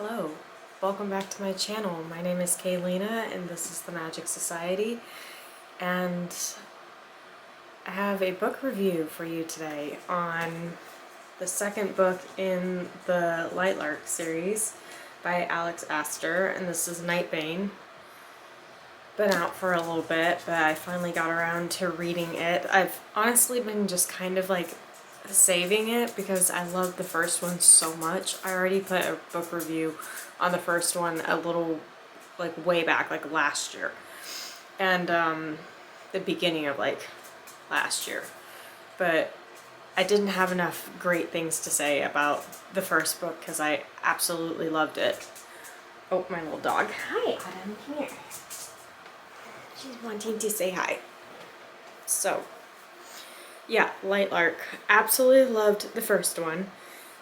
Hello, welcome back to my channel. My name is Kaylina and this is the Magic Society, and I have a book review for you today on the second book in the LightLark series by Alex Aster, and this is NightBane. Been out for a little bit, but I finally got around to reading it. I've honestly been just kind of like saving it because I love the first one so much. I already put a book review on the first one a little, like way back, like last year. And the beginning of like last year. But I didn't have enough great things to say about the first book because I absolutely loved it. Oh, my little dog. Hi, Autumn, come here. She's wanting to say hi. So, yeah, LightLark. Absolutely loved the first one.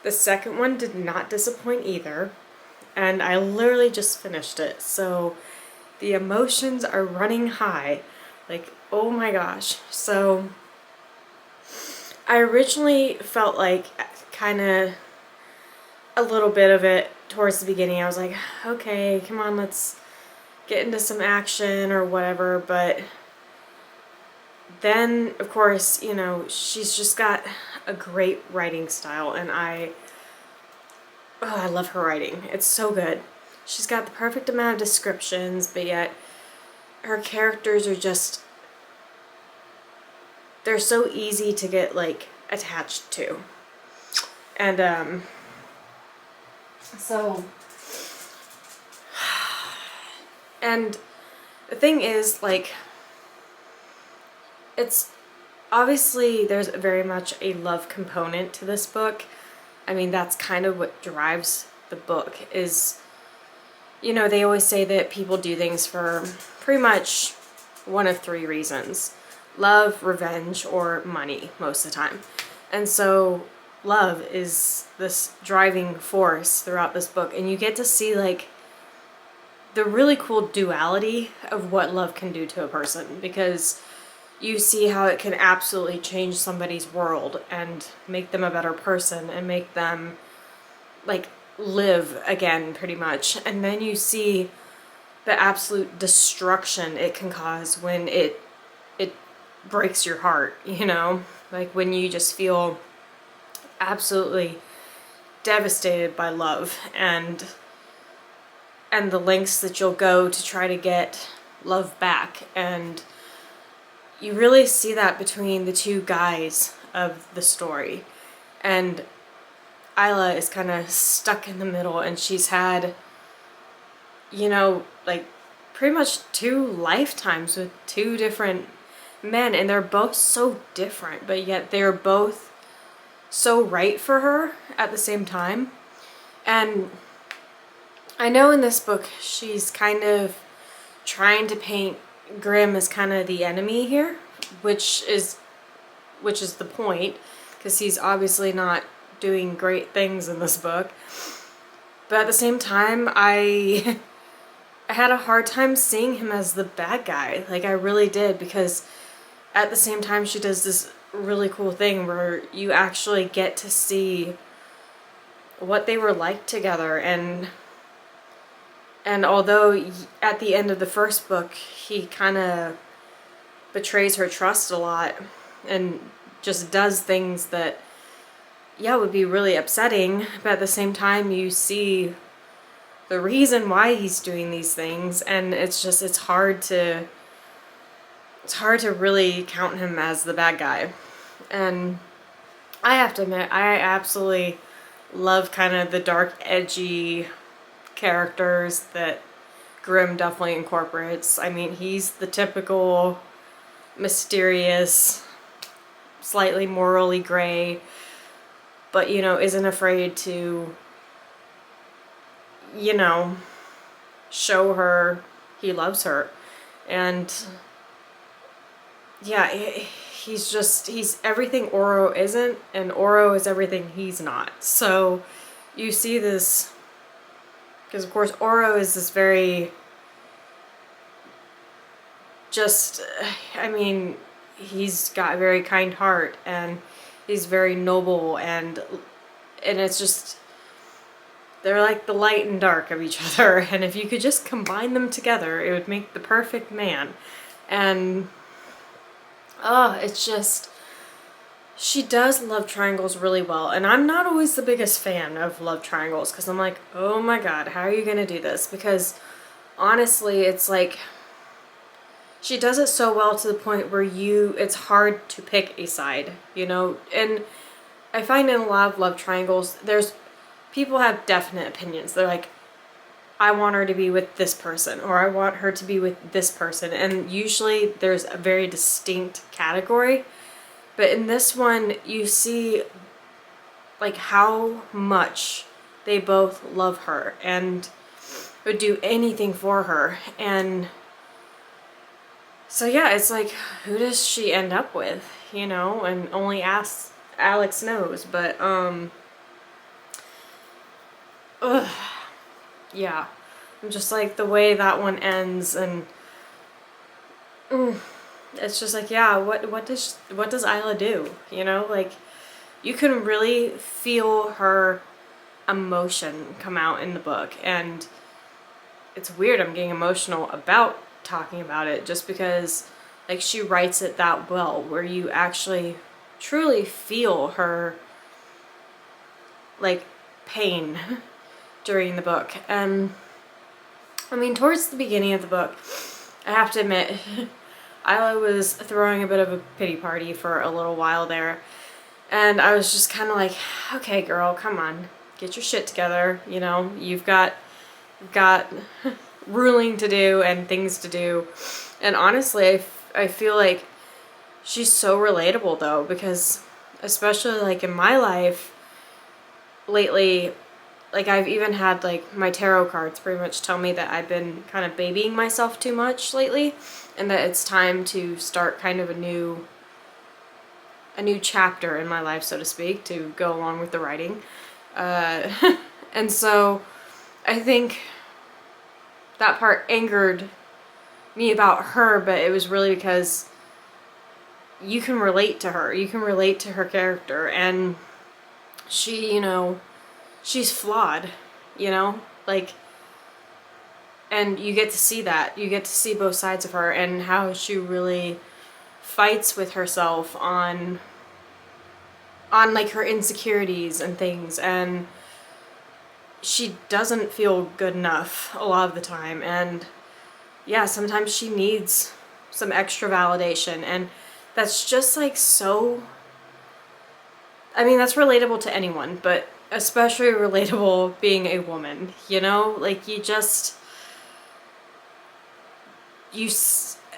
The second one did not disappoint either. And I literally just finished it. So the emotions are running high. Like, oh my gosh. So I originally felt like kind of a little bit of it towards the beginning. I was like, okay, come on, let's get into some action or whatever. But then, of course, you know, she's just got a great writing style, and I love her writing. It's so good. She's got the perfect amount of descriptions, but yet her characters are just, they're so easy to get, like, attached to. And, and the thing is, like, it's obviously there's very much a love component to this book. I mean, that's kind of what drives the book is, you know, they always say that people do things for pretty much one of three reasons: love, revenge, or money most of the time. And so love is this driving force throughout this book, and you get to see like the really cool duality of what love can do to a person, because you see how it can absolutely change somebody's world and make them a better person and make them like live again pretty much. And then you see the absolute destruction it can cause when it breaks your heart, you know? Like when you just feel absolutely devastated by love and the lengths that you'll go to try to get love back. And you really see that between the two guys of the story. And Isla is kind of stuck in the middle, and she's had, you know, like pretty much 2 lifetimes with 2 different men, and they're both so different, but yet they're both so right for her at the same time. And I know in this book she's kind of trying to paint Grimm is kind of the enemy here, which is the point, because he's obviously not doing great things in this book. But at the same time, I had a hard time seeing him as the bad guy. Like, I really did, because at the same time she does this really cool thing where you actually get to see what they were like together. And although at the end of the first book, he kind of betrays her trust a lot and just does things that, yeah, would be really upsetting, but at the same time you see the reason why he's doing these things, and it's just, it's hard to really count him as the bad guy. And I have to admit, I absolutely love kind of the dark, edgy characters that Grimm definitely incorporates. I mean, he's the typical mysterious, slightly morally gray, but, you know, isn't afraid to, you know, show her he loves her. And yeah, he's everything Oro isn't, and Oro is everything he's not. So you see this, because of course Oro is this very, just, I mean, he's got a very kind heart, and he's very noble, and it's just, they're like the light and dark of each other, and if you could just combine them together, it would make the perfect man. And it's just, she does love triangles really well, and I'm not always the biggest fan of love triangles, because I'm like, oh my god, how are you gonna do this? Because honestly, it's like, she does it so well to the point where it's hard to pick a side, you know? And I find in a lot of love triangles, people have definite opinions. They're like, I want her to be with this person, or I want her to be with this person. And usually there's a very distinct category. But in this one, you see like how much they both love her and would do anything for her. And so yeah, it's like, who does she end up with, you know? And only Alex knows. But yeah, I'm just like, the way that one ends, and it's just like, yeah, what does Isla do, you know? Like, you can really feel her emotion come out in the book, and it's weird, I'm getting emotional about talking about it, just because like she writes it that well, where you actually truly feel her like pain during the book. And I mean, towards the beginning of the book, I have to admit, Isla was throwing a bit of a pity party for a little while there, and I was just kind of like, okay girl, come on, get your shit together, you know, you've got ruling to do and things to do. And honestly, I feel like she's so relatable though, because especially like in my life lately, like I've even had like my tarot cards pretty much tell me that I've been kind of babying myself too much lately, and that it's time to start kind of a new chapter in my life, so to speak, to go along with the writing. And so I think that part angered me about her, but it was really because you can relate to her. You can relate to her character, and she, you know, she's flawed, you know? Like, and you get to see that. You get to see both sides of her and how she really fights with herself on like her insecurities and things, and she doesn't feel good enough a lot of the time. And yeah, sometimes she needs some extra validation, and that's just like so, I mean, that's relatable to anyone, but especially relatable being a woman, you know? Like,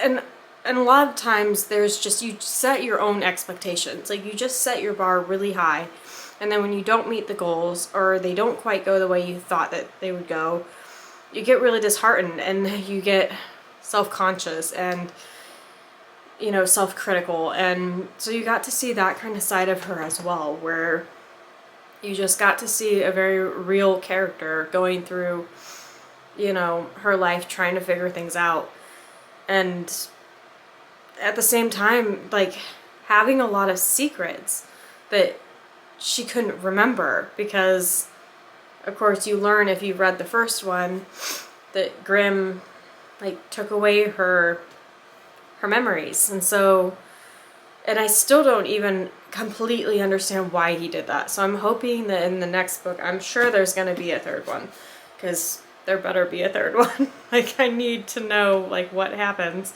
and a lot of times there's just, you set your own expectations. Like, you just set your bar really high, and then when you don't meet the goals, or they don't quite go the way you thought that they would go, you get really disheartened, and you get self-conscious and, you know, self-critical. And so you got to see that kind of side of her as well, where you just got to see a very real character going through, you know, her life, trying to figure things out. And at the same time, like, having a lot of secrets that she couldn't remember, because of course you learn, if you've read the first one, that Grimm like took away her memories. And so, and I still don't even completely understand why he did that. So I'm hoping that in the next book, I'm sure there's going to be a third one, because there better be a third one. Like, I need to know like what happens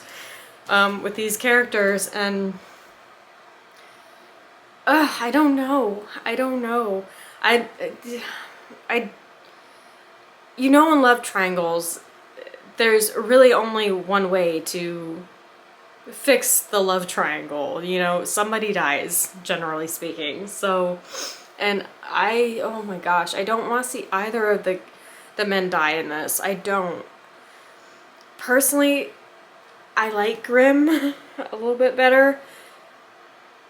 with these characters. And I don't know. You know, in love triangles, there's really only one way to fix the love triangle. You know, somebody dies, generally speaking. So, and oh my gosh, I don't want to see either of the men die in this. I don't. Personally, I like Grimm a little bit better,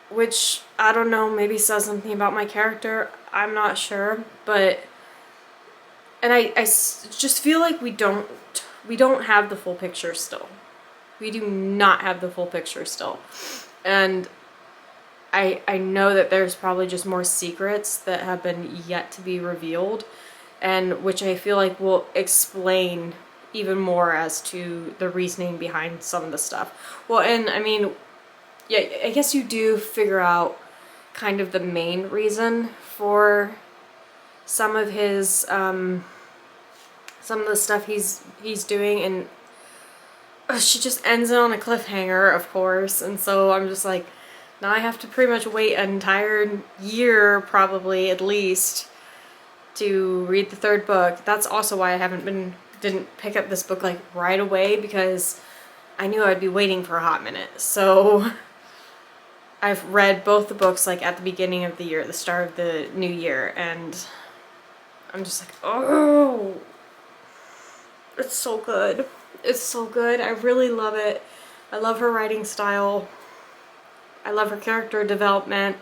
which, I don't know, maybe says something about my character. I'm not sure, but, and I just feel like we don't have the full picture still. We do not have the full picture still. And I know that there's probably just more secrets that have been yet to be revealed. and which I feel like will explain even more as to the reasoning behind some of the stuff. Well, and I mean, yeah, I guess you do figure out kind of the main reason for some of his, some of the stuff he's doing, and she just ends it on a cliffhanger, of course, and so I'm just like, now I have to pretty much wait an entire year, probably, at least, to read the third book. That's also why I didn't pick up this book like right away, because I knew I'd be waiting for a hot minute. So I've read both the books like at the beginning of the year, the start of the new year, and I'm just like, oh, it's so good. It's so good. I really love it. I love her writing style. I love her character development.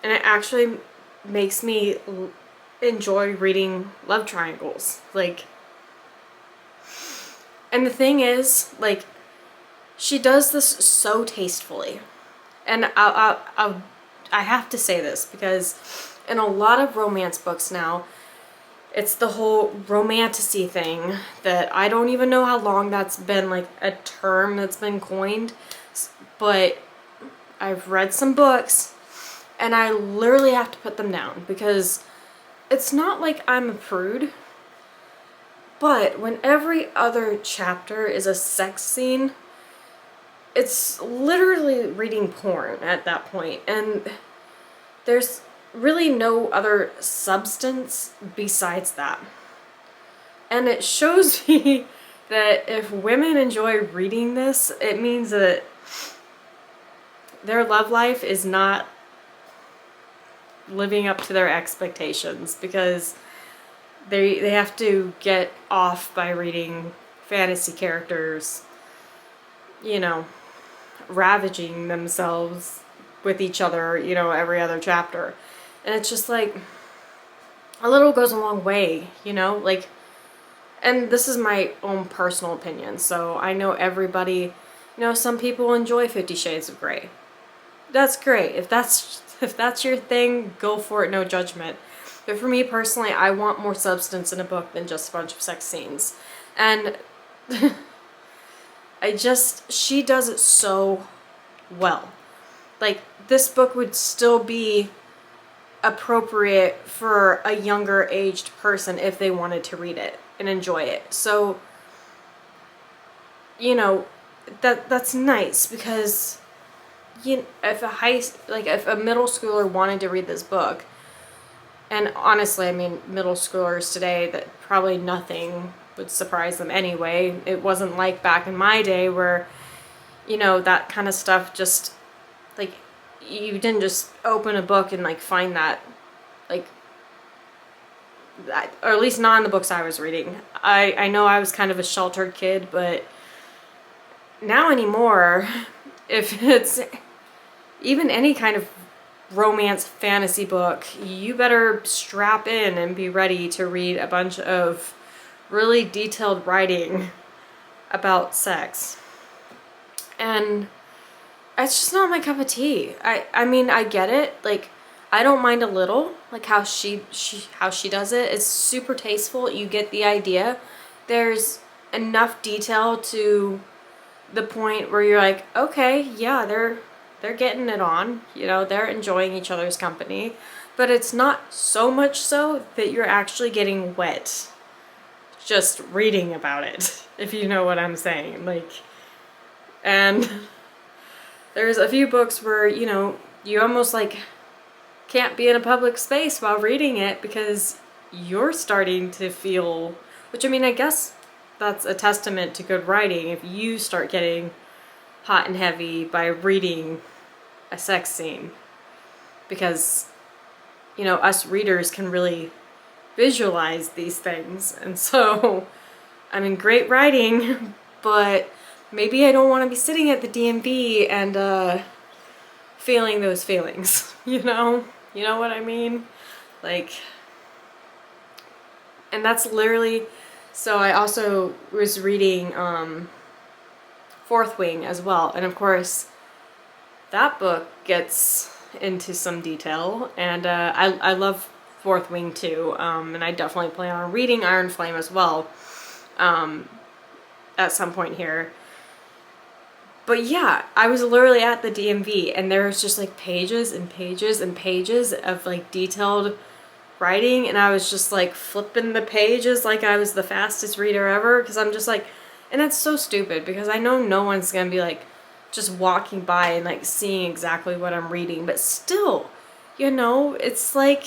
And it actually makes me enjoy reading love triangles. Like, and the thing is, like, she does this so tastefully. And I have to say this, because in a lot of romance books now, it's the whole romantasy thing that I don't even know how long that's been like a term that's been coined, but I've read some books and I literally have to put them down, because it's not like I'm a prude, but when every other chapter is a sex scene, it's literally reading porn at that point, and there's really no other substance besides that. And it shows me that if women enjoy reading this, it means that their love life is not living up to their expectations, because they have to get off by reading fantasy characters, you know, ravaging themselves with each other, you know, every other chapter. And it's just like, a little goes a long way, you know, like, and this is my own personal opinion, so I know everybody, you know, some people enjoy 50 Shades of Grey. That's great. If that's your thing, go for it, no judgment. But for me personally, I want more substance in a book than just a bunch of sex scenes. And she does it so well. Like, this book would still be appropriate for a younger aged person if they wanted to read it and enjoy it. So, you know, that's nice, because if a middle schooler wanted to read this book, and honestly, I mean, middle schoolers today, that probably nothing would surprise them anyway. It wasn't like back in my day where, you know, that kind of stuff just, like, you didn't just open a book and like find that, like, that, or at least not in the books I was reading. I know I was kind of a sheltered kid, but now anymore, if it's even any kind of romance fantasy book, you better strap in and be ready to read a bunch of really detailed writing about sex. And it's just not my cup of tea. I mean, I get it. Like, I don't mind a little, like how she does it. It's super tasteful. You get the idea. There's enough detail to the point where you're like, okay, yeah, they're getting it on. You know, they're enjoying each other's company. But it's not so much so that you're actually getting wet just reading about it, if you know what I'm saying. Like, and there's a few books where, you know, you almost like can't be in a public space while reading it because you're starting to feel, which, I mean, I guess that's a testament to good writing if you start getting hot and heavy by reading a sex scene, because, you know, us readers can really visualize these things. And so, I mean, great writing, but maybe I don't want to be sitting at the DMV and feeling those feelings, you know? You know what I mean? Like, and that's literally, so I also was reading Fourth Wing as well, and of course that book gets into some detail, and I love Fourth Wing too, and I definitely plan on reading Iron Flame as well at some point here. But yeah, I was literally at the DMV and there was just like pages and pages and pages of like detailed writing, and I was just like flipping the pages like I was the fastest reader ever, because I'm just like, and that's so stupid because I know no one's gonna be like just walking by and like seeing exactly what I'm reading, but still, you know, it's like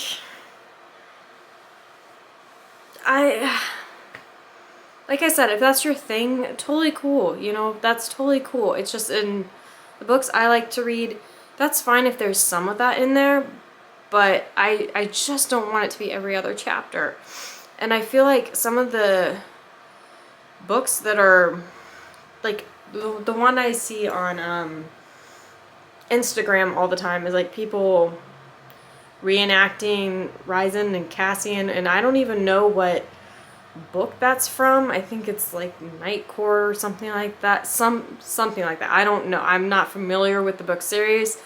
like I said, if that's your thing, totally cool, you know, that's totally cool. It's just in the books I like to read, that's fine if there's some of that in there, but I just don't want it to be every other chapter. And I feel like some of the books that are, like, the one I see on Instagram all the time is, like, people reenacting Ryzen and Cassian, and I don't even know what book that's from. I think it's like Night Court or something like that. Something like that. I don't know. I'm not familiar with the book series,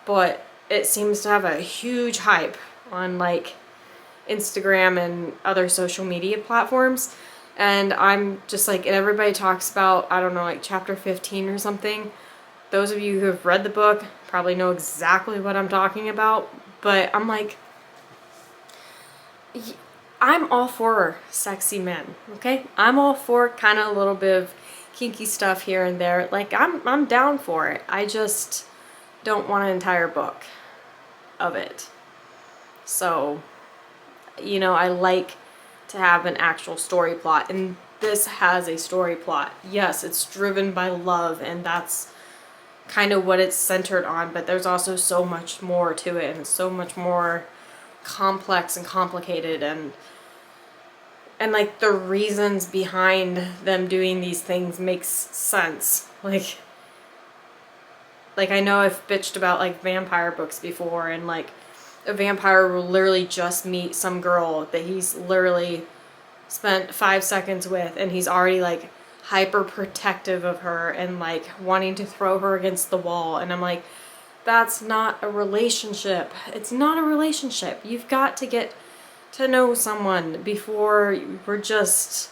but it seems to have a huge hype on like Instagram and other social media platforms. And I'm just like, and everybody talks about, I don't know, like chapter 15 or something. Those of you who have read the book probably know exactly what I'm talking about, but I'm like, I'm all for sexy men, okay? I'm all for kind of a little bit of kinky stuff here and there. Like, I'm down for it. I just don't want an entire book of it. So, you know, I like to have an actual story plot, and this has a story plot. Yes, it's driven by love, and that's kind of what it's centered on, but there's also so much more to it, and so much more complex and complicated, and like the reasons behind them doing these things makes sense. Like I know I've bitched about like vampire books before, and like a vampire will literally just meet some girl that he's literally spent 5 seconds with, and he's already like hyper protective of her and like wanting to throw her against the wall, and I'm like, that's not a relationship. It's not a relationship. You've got to get to know someone before we're just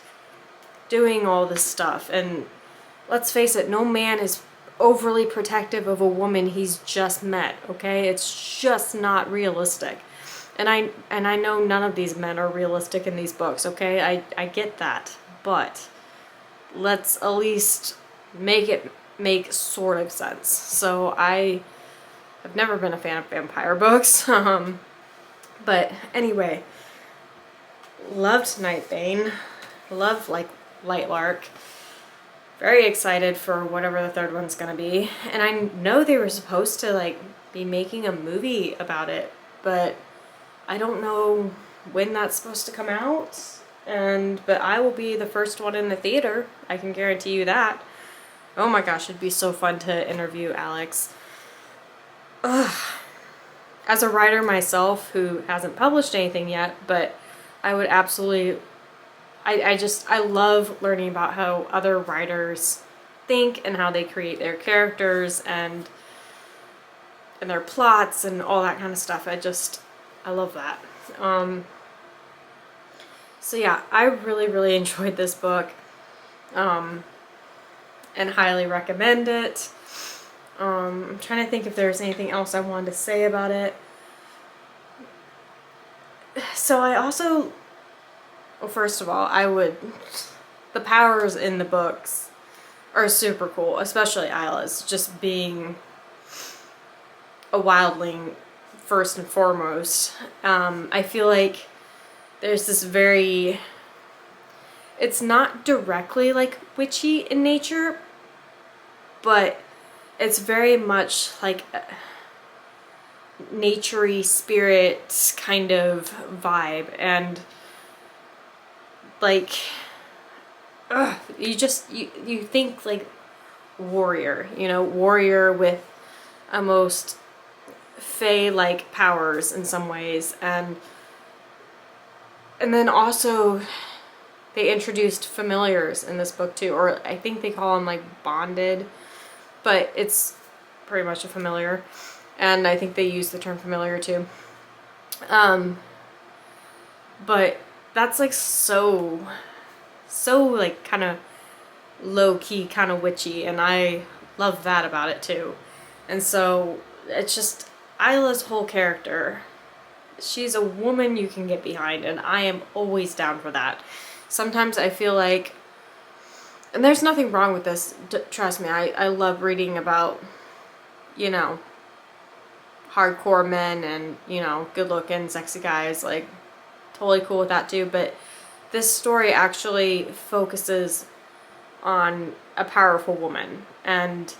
doing all this stuff. And let's face it, no man is overly protective of a woman he's just met, okay? It's just not realistic. And I know none of these men are realistic in these books, okay? I get that. But let's at least make it make sort of sense. So I've never been a fan of vampire books. But anyway, loved NightBane, loved like LightLark, very excited for whatever the third one's gonna be, and I know they were supposed to like be making a movie about it, but I don't know when that's supposed to come out, but I will be the first one in the theater, I can guarantee you that. Oh my gosh, it'd be so fun to interview Alex. Ugh. As a writer myself who hasn't published anything yet, but I would absolutely, I love learning about how other writers think and how they create their characters and their plots and all that kind of stuff. I love that. So yeah, I really, really enjoyed this book, and highly recommend it. I'm trying to think if there's anything else I wanted to say about it. So I also, well, first of all, the powers in the books are super cool, especially Isla's, just being a wildling first and foremost. I feel like there's this it's not directly like witchy in nature, but it's very much like naturey spirit kind of vibe, and like you think like warrior, you know, warrior with almost fae like powers in some ways, and then also they introduced familiars in this book too, or I think they call them like bonded, but it's pretty much a familiar. And I think they use the term familiar too. but that's like so like kind of low-key, kind of witchy, and I love that about it too. And so it's just, Isla's whole character, she's a woman you can get behind, and I am always down for that. Sometimes I feel like, and there's nothing wrong with this, trust me, I love reading about, you know, hardcore men and, you know, good-looking, sexy guys, like, totally cool with that too, but this story actually focuses on a powerful woman, and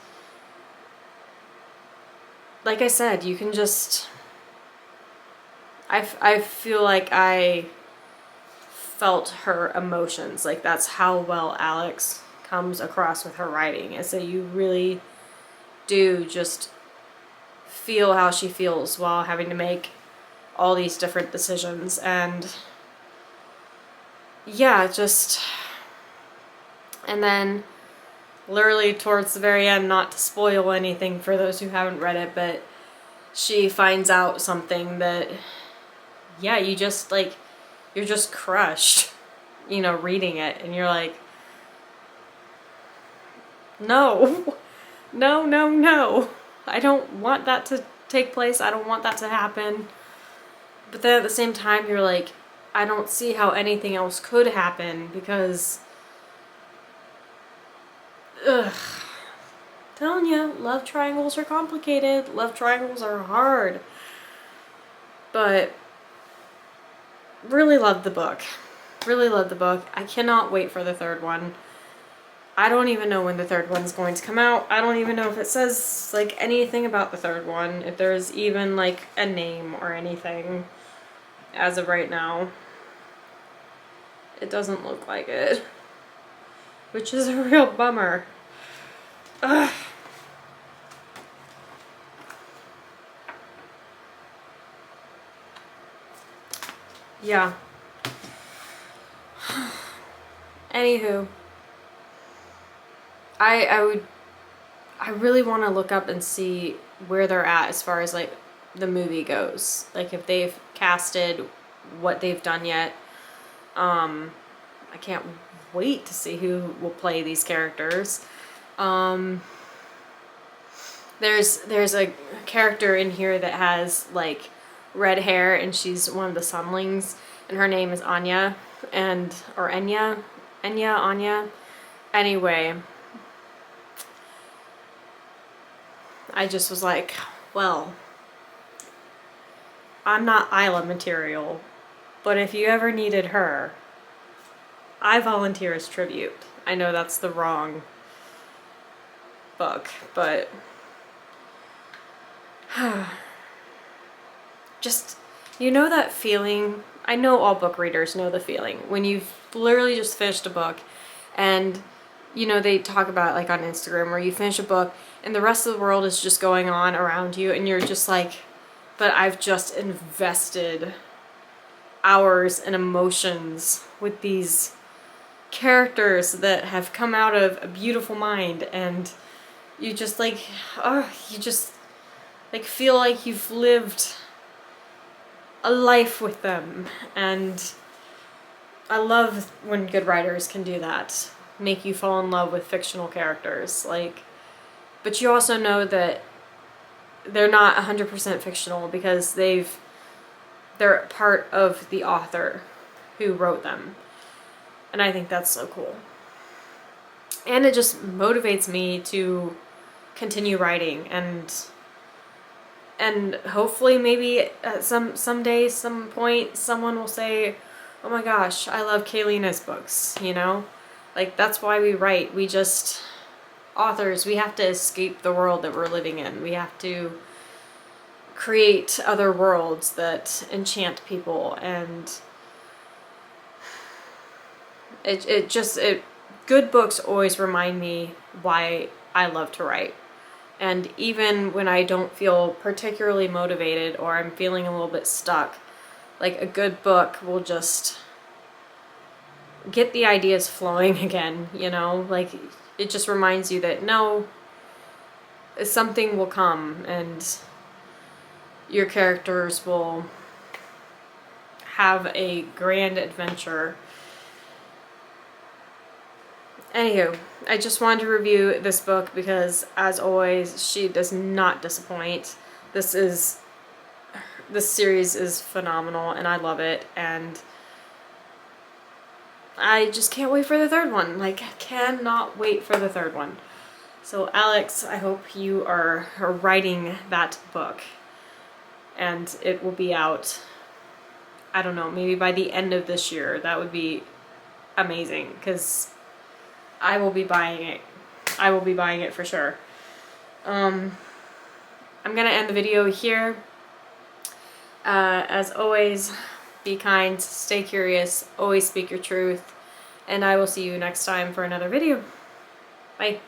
like I said, you can just, I feel like I felt her emotions. Like, that's how well Alex comes across with her writing, is that you really do just feel how she feels while having to make all these different decisions. And yeah, just, and then literally towards the very end, not to spoil anything for those who haven't read it, but she finds out something that, yeah, you just like, you're just crushed, you know, reading it, and you're like, no, no, no, no, I don't want that to take place, I don't want that to happen. But then at the same time, you're like, I don't see how anything else could happen, because, ugh, telling you, love triangles are complicated, love triangles are hard. But really love the book. Really love the book. I cannot wait for the third one. I don't even know when the third one's going to come out. I don't even know if it says like anything about the third one, if there's even like a name or anything as of right now. It doesn't look like it, which is a real bummer. Ugh. Yeah. Anywho, I really want to look up and see where they're at as far as like the movie goes. Like if they've casted what they've done yet. I can't wait to see who will play these characters. There's a character in here that has like red hair, and she's one of the Sunlings, and her name is Anya, or Anya. Anyway, I just was like, well, I'm not Isla material, but if you ever needed her, I volunteer as tribute. I know that's the wrong book, but just, you know that feeling, I know all book readers know the feeling, when you've literally just finished a book, and you know, they talk about it like on Instagram, where you finish a book and the rest of the world is just going on around you, and you're just like, but I've just invested hours and emotions with these characters that have come out of a beautiful mind, and you just like, oh, you just like feel like you've lived a life with them. And I love when good writers can do that, make you fall in love with fictional characters. Like, but you also know that they're not 100% fictional, because they're part of the author who wrote them. And I think that's so cool. And it just motivates me to continue writing, and hopefully maybe at someday, some point, someone will say, oh my gosh, I love Kaylina's books, you know? Like, that's why we write. We just, authors, we have to escape the world that we're living in. We have to create other worlds that enchant people, and good books always remind me why I love to write. And even when I don't feel particularly motivated, or I'm feeling a little bit stuck, like a good book will just get the ideas flowing again, you know? Like, it just reminds you that no, something will come, and your characters will have a grand adventure. Anywho, I just wanted to review this book because, as always, she does not disappoint. This series is phenomenal and I love it, and I just can't wait for the third one. Like, I cannot wait for the third one. So Alex, I hope you are writing that book and it will be out, I don't know, maybe by the end of this year. That would be amazing because I will be buying it. I will be buying it for sure. I'm gonna end the video here. As always, be kind, stay curious, always speak your truth, and I will see you next time for another video. Bye.